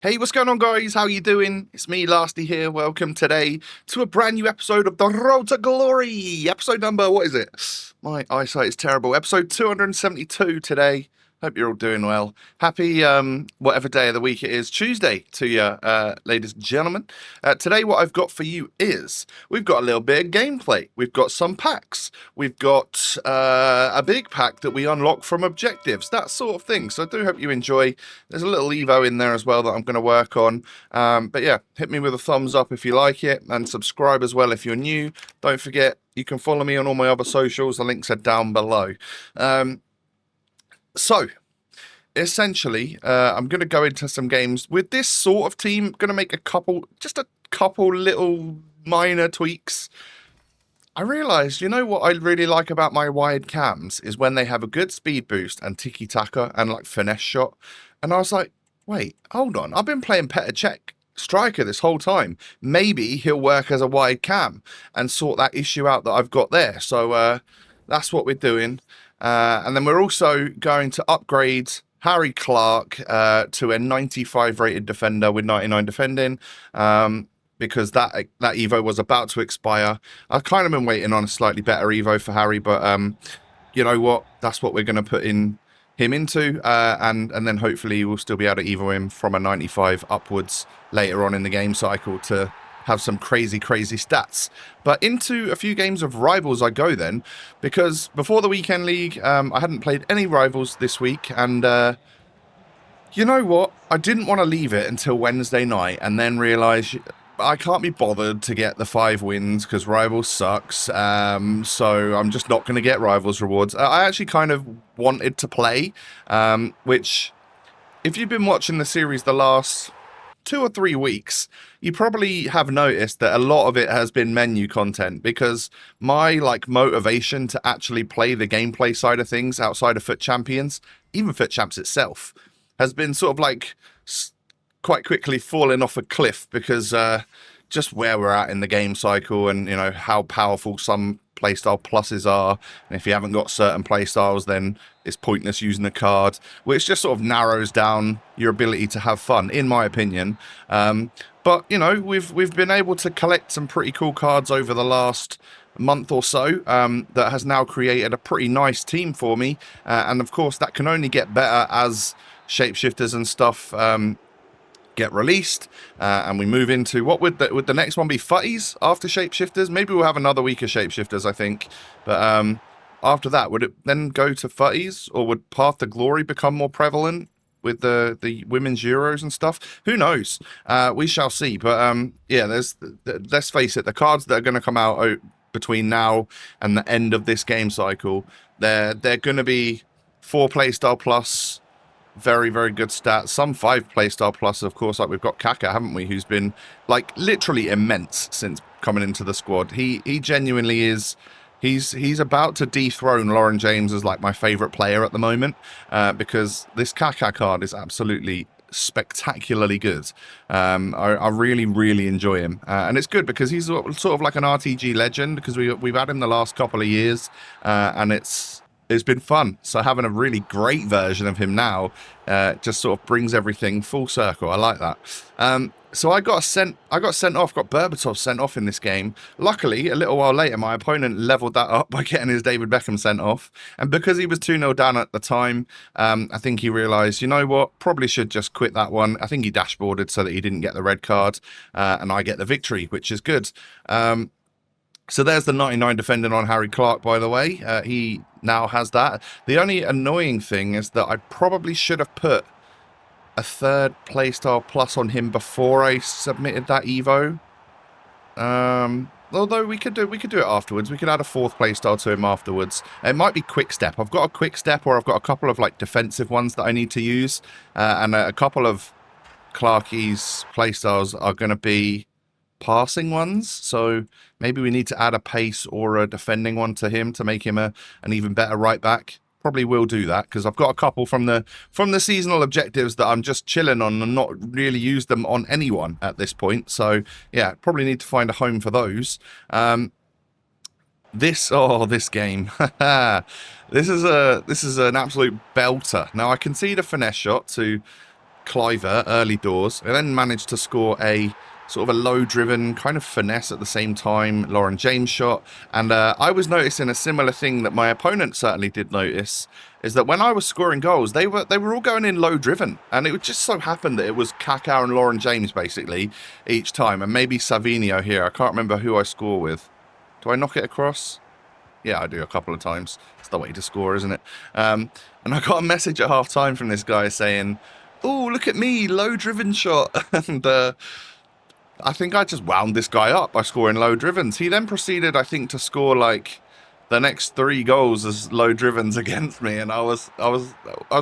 Hey, what's going on, guys? How you doing? It's me, Lasty here. Welcome today to a brand new episode of The Road to Glory. Episode number, what is it? My eyesight is terrible. Episode 272 today. Hope you're all doing well. Happy, whatever day of the week it is, Tuesday to you, ladies and gentlemen. Today, what I've got for you is we've got a little bit of gameplay. We've got some packs. We've got a big pack that we unlock from objectives, that sort of thing. So I do hope you enjoy. There's a little Evo in there as well that I'm going to work on. But yeah, hit me with a thumbs up if you like it, and subscribe as well if you're new. Don't forget, you can follow me on all my other socials. The links are down below. So, essentially, I'm going to go into some games with this sort of team. Going to make just a couple little minor tweaks. I realised, you know what I really like about my wide cams is when they have a good speed boost and tiki-taka and like finesse shot. And I was like, wait, hold on. I've been playing Petr Cech striker this whole time. Maybe he'll work as a wide cam and sort that issue out that I've got there. So that's what we're doing. And then we're also going to upgrade Harry Clark to a 95 rated defender with 99 defending, because that Evo was about to expire. I've kind of been waiting on a slightly better Evo for Harry, but you know what? That's what we're going to put him into, and then hopefully we'll still be able to Evo him from a 95 upwards later on in the game cycle to have some crazy stats. But into a few games of Rivals I go then, because before the weekend league, I hadn't played any Rivals this week, and you know what? I didn't want to leave it until Wednesday night, and then realise I can't be bothered to get the 5 wins because Rivals sucks, so I'm just not going to get Rivals rewards. I actually kind of wanted to play, which, if you've been watching the series the last 2 or 3 weeks, you probably have noticed that a lot of it has been menu content, because my motivation to actually play the gameplay side of things outside of Foot Champions, even Foot Champs itself, has been sort of quite quickly falling off a cliff, because just where we're at in the game cycle, and you know how powerful some playstyle pluses are, and if you haven't got certain playstyles, then it's pointless using a card, which just sort of narrows down your ability to have fun, in my opinion. But you know, we've been able to collect some pretty cool cards over the last month or so, that has now created a pretty nice team for me, and of course that can only get better as shapeshifters and stuff get released, and we move into what would the next one be? Futties after shapeshifters? Maybe we'll have another week of shapeshifters, I think. But after that, would it then go to Futties, or would Path to Glory become more prevalent with the women's Euros and stuff? Who knows? We shall see. But yeah, let's face it, the cards that are going to come out between now and the end of this game cycle, they're going to be 4 playstyle plus. Very good stats. Some 5 playstyle plus, of course. Like we've got Kaka, haven't we? Who's been literally immense since coming into the squad. He genuinely is. He's about to dethrone Lauren James as my favorite player at the moment, because this Kaka card is absolutely spectacularly good. I really enjoy him, and it's good because he's sort of like an RTG legend, because we've had him the last couple of years, and it's been fun. So having a really great version of him now just sort of brings everything full circle. I like that. So I got sent off, got Berbatov sent off in this game. Luckily, a little while later, my opponent leveled that up by getting his David Beckham sent off. And because he was 2-0 down at the time, I think he realised, you know what, probably should just quit that one. I think he dashboarded so that he didn't get the red card, and I get the victory, which is good. So there's the 99 defending on Harry Clark, by the way. He now has that. The only annoying thing is that I probably should have put a 3rd playstyle plus on him before I submitted that Evo. Although we could do it afterwards. We could add a 4th playstyle to him afterwards. It might be quick step. I've got a quick step, or I've got a couple of defensive ones that I need to use, and a couple of Clarky's playstyles are going to be passing ones, so maybe we need to add a pace or a defending one to him to make him an even better right back. Probably will do that, because I've got a couple from the seasonal objectives that I'm just chilling on and not really used them on anyone at this point. So yeah, probably need to find a home for those. This game this is an absolute belter. Now I concede a finesse shot to Cliver early doors. I then managed to score a sort of a low-driven kind of finesse at the same time, Lauren James shot. And I was noticing a similar thing that my opponent certainly did notice, is that when I was scoring goals, they were all going in low-driven. And it would just so happen that it was Kaká and Lauren James, basically, each time. And maybe Savinho here. I can't remember who I score with. Do I knock it across? Yeah, I do a couple of times. It's the way to score, isn't it? And I got a message at half-time from this guy saying, "Oh, look at me, low-driven shot." And I think I just wound this guy up by scoring low drivens. He then proceeded, I think, to score like the next 3 goals as low drivens against me, and I was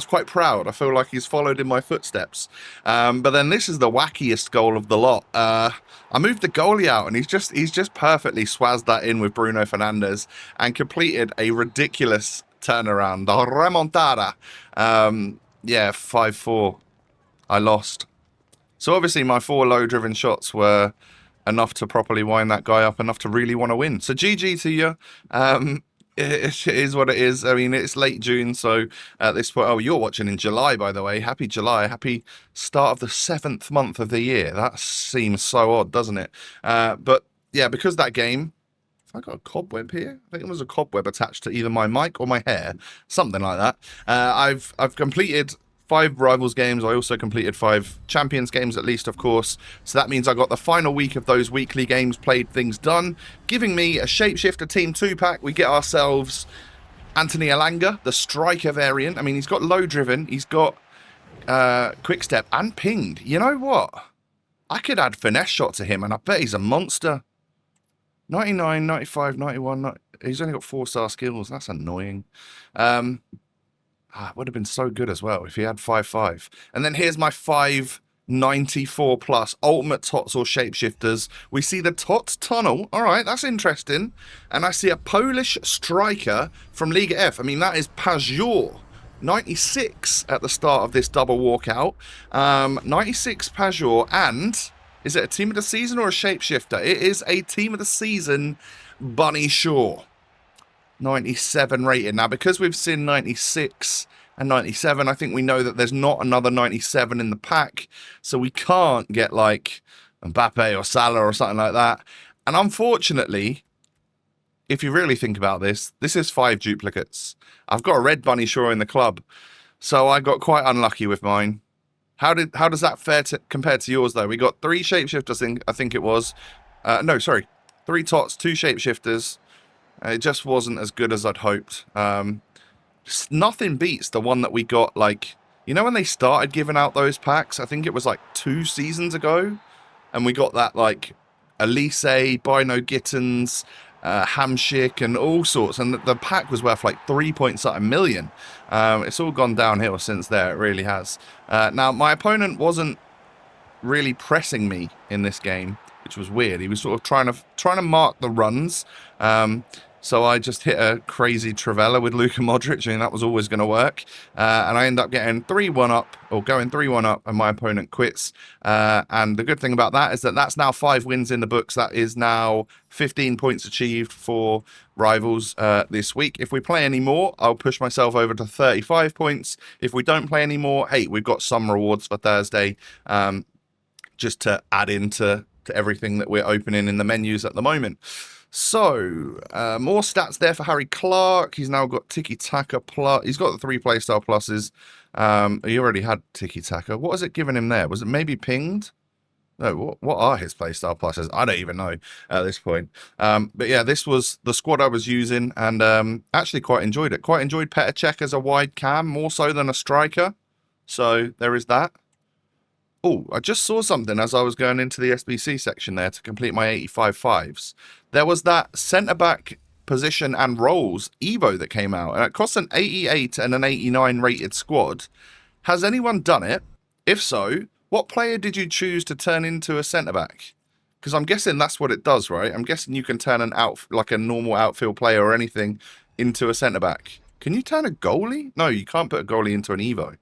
quite proud. I feel like he's followed in my footsteps. But then this is the wackiest goal of the lot. I moved the goalie out, and he's just perfectly swazzed that in with Bruno Fernandes and completed a ridiculous turnaround, the remontada. Yeah, 5-4. I lost. So obviously my 4 low-driven shots were enough to properly wind that guy up, enough to really want to win. So GG to you. It is what it is. I mean, it's late June, so at this point... Oh, you're watching in July, by the way. Happy July. Happy start of the 7th month of the year. That seems so odd, doesn't it? But, yeah, because that game... Have I got a cobweb here? I think it was a cobweb attached to either my mic or my hair. Something like that. I've completed 5 Rivals games. I also completed 5 Champions games at least, of course. So that means I got the final week of those weekly games played, things done, giving me a Shapeshifter Team 2-pack. We get ourselves Anthony Elanga, the striker variant. I mean, he's got low driven, he's got quick step and pinged. You know what? I could add finesse shot to him, and I bet he's a monster. 99, 95, 91. He's only got 4-star skills. That's annoying. It would have been so good as well if he had 5-5. And then here's my 594 plus ultimate TOTS or shapeshifters. We see the TOTS tunnel. All right, that's interesting. And I see a Polish striker from Liga F. I mean, that is Pajor. 96 at the start of this double walkout. 96 Pajor. And is it a team of the season or a shapeshifter? It is a team of the season, Bunny Shaw. 97 rated. Now, because we've seen 96 and 97, I think we know that there's not another 97 in the pack, so we can't get like Mbappe or Salah or something like that. And unfortunately, if you really think about this, this is 5 duplicates. I've got a red Bunny Shaw in the club, so I got quite unlucky with mine. How does that fare compared to yours, though? We got 3 shapeshifters, I think it was. No, sorry. 3 TOTS, 2 shapeshifters. It just wasn't as good as I'd hoped. Nothing beats the one that we got, like... You know when they started giving out those packs? I think it was like 2 seasons ago. And we got that, like, Elise, Bino Gittins, Hamshik, and all sorts. And the pack was worth like 3-point-something million. It's all gone downhill since there. It really has. Now, my opponent wasn't really pressing me in this game, which was weird. He was sort of trying to mark the runs. So I just hit a crazy Trivela with Luka Modric, and that was always going to work. And I end up getting 3-1 up, or going 3-1 up, and my opponent quits. And the good thing about that is that that's now 5 wins in the books. That is now 15 points achieved for Rivals this week. If we play any more, I'll push myself over to 35 points. If we don't play any more, hey, we've got some rewards for Thursday, just to add into everything that we're opening in the menus at the moment. So, more stats there for Harry Clark. He's now got Tiki Taka plus. He's got the 3 playstyle pluses. He already had Tiki Taka. What was it giving him there? Was it maybe pinged? No, what are his playstyle pluses? I don't even know at this point. But yeah, this was the squad I was using, and actually quite enjoyed it. Quite enjoyed Petr Cech as a wide cam, more so than a striker. So there is that. Oh, I just saw something as I was going into the SBC section there to complete my 85 5s. There was that centre-back position and roles Evo that came out, and it costs an 88 and an 89 rated squad. Has anyone done it? If so, what player did you choose to turn into a centre-back? Because I'm guessing that's what it does, right? I'm guessing you can turn like a normal outfield player or anything into a centre-back. Can you turn a goalie? No, you can't put a goalie into an Evo.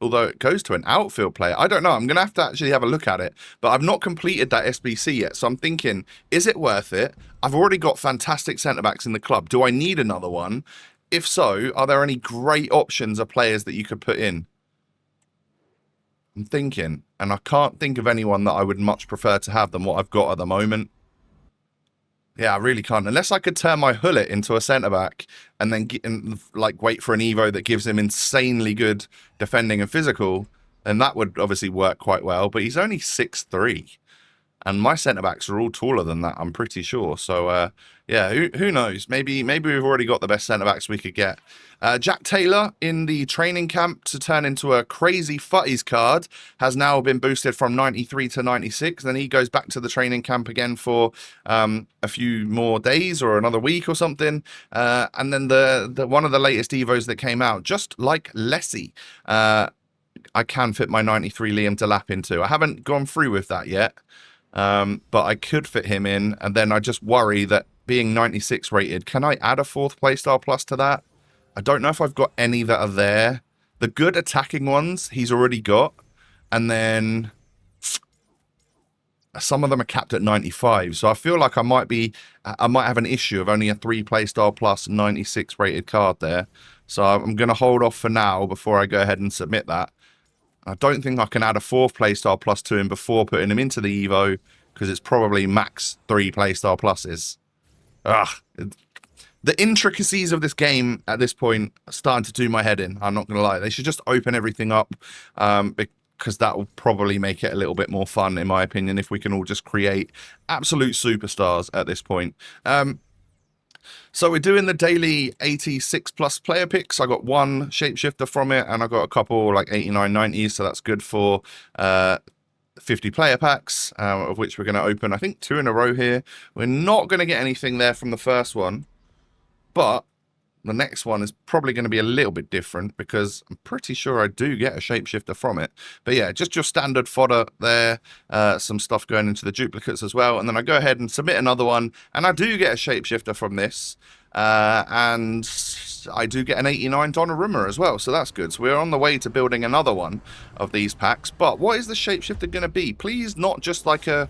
Although it goes to an outfield player. I don't know. I'm going to have to actually have a look at it. But I've not completed that SBC yet. So I'm thinking, is it worth it? I've already got fantastic centre-backs in the club. Do I need another one? If so, are there any great options of players that you could put in? I'm thinking, and I can't think of anyone that I would much prefer to have than what I've got at the moment. Yeah, I really can't. Unless I could turn my Hullet into a centre-back and then like wait for an Evo that gives him insanely good defending and physical, and that would obviously work quite well. But he's only 6'3". And my centre-backs are all taller than that, I'm pretty sure. So, yeah, who knows? Maybe we've already got the best centre-backs we could get. Jack Taylor in the training camp to turn into a crazy futties card has now been boosted from 93 to 96. Then he goes back to the training camp again for a few more days or another week or something. And then the one of the latest Evos that came out, just like Lessie, I can fit my 93 Liam Delap into. I haven't gone through with that yet. But I could fit him in, and then I just worry that being 96 rated, can I add a 4th playstyle plus to that? I don't know if I've got any that are there. The good attacking ones he's already got, and then some of them are capped at 95, so I feel like I might have an issue of only a 3 playstyle plus 96 rated card there. So I'm going to hold off for now before I go ahead and submit that. I don't think I can add a 4th playstyle plus to him before putting him into the Evo, because it's probably max 3 playstyle pluses. The intricacies of this game at this point are starting to do my head in. I'm not going to lie. They should just open everything up, because that will probably make it a little bit more fun, in my opinion, if we can all just create absolute superstars at this point. So we're doing the daily 86 plus player picks. I got 1 shapeshifter from it, and I got a couple like 89, 90s, so that's good for 50 player packs, of which we're going to open, I think, 2 in a row here. We're not going to get anything there from the first one, but the next one is probably going to be a little bit different, because I'm pretty sure I do get a shapeshifter from it. But yeah, just your standard fodder there, some stuff going into the duplicates as well, and then I go ahead and submit another one, and I do get a shapeshifter from this, and I do get an 89 Donnarumma as well, so that's good. So we're on the way to building another one of these packs. But what is the shapeshifter going to be? Please not just like a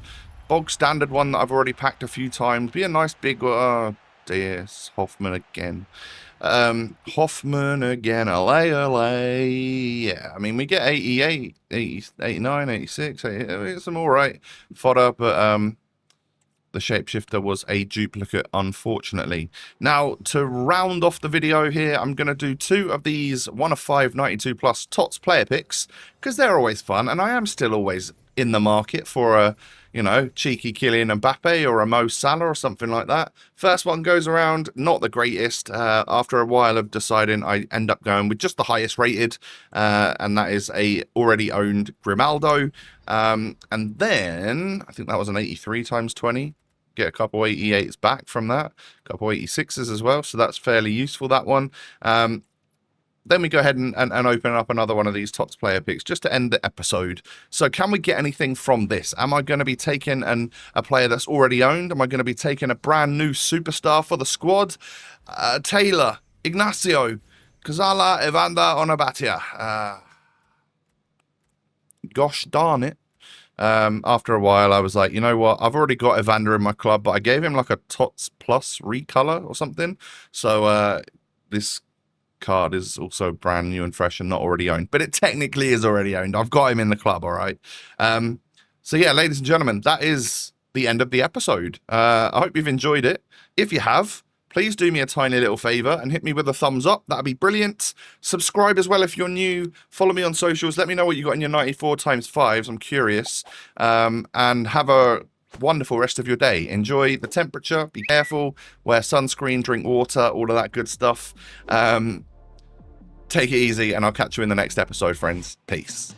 bog standard one that I've already packed a few times. Be a nice big... dear, Hoffman again. Hoffman again, LA. Yeah, I mean, we get 88, 80, 89, 86, 80, it's some alright fodder, but the shapeshifter was a duplicate, unfortunately. Now, to round off the video here, I'm going to do 2 of these 1 of 5 92 plus TOTS player picks, because they're always fun, and I am still always in the market for a, you know, cheeky Kylian Mbappe or a Mo Salah or something like that. First one goes around, not the greatest. After a while of deciding, I end up going with just the highest rated, and that is a already owned Grimaldo. And then, I think that was an 83 times 20. Get a couple 88s back from that, a couple 86s as well, so that's fairly useful, that one. Then we go ahead and open up another one of these TOTS player picks just to end the episode. So can we get anything from this? Am I going to be taking a player that's already owned? Am I going to be taking a brand new superstar for the squad? Taylor, Ignacio, Kazala, Evander, Onabatia. Gosh darn it. After a while, I was like, you know what? I've already got Evander in my club, but I gave him like a TOTS plus recolor or something. So this card is also brand new and fresh and not already owned, but it technically is already owned. I've got him in the club, all right. So yeah, ladies and gentlemen, that is the end of the episode. I hope you've enjoyed it. If you have, please do me a tiny little favor and hit me with a thumbs up. That'd be brilliant. Subscribe as well if you're new. Follow me on socials. Let me know what you got in your 94 times 5s. I'm curious. And have a wonderful rest of your day. Enjoy the temperature. Be careful. Wear sunscreen. Drink water. All of that good stuff. Take it easy, and I'll catch you in the next episode, friends. Peace.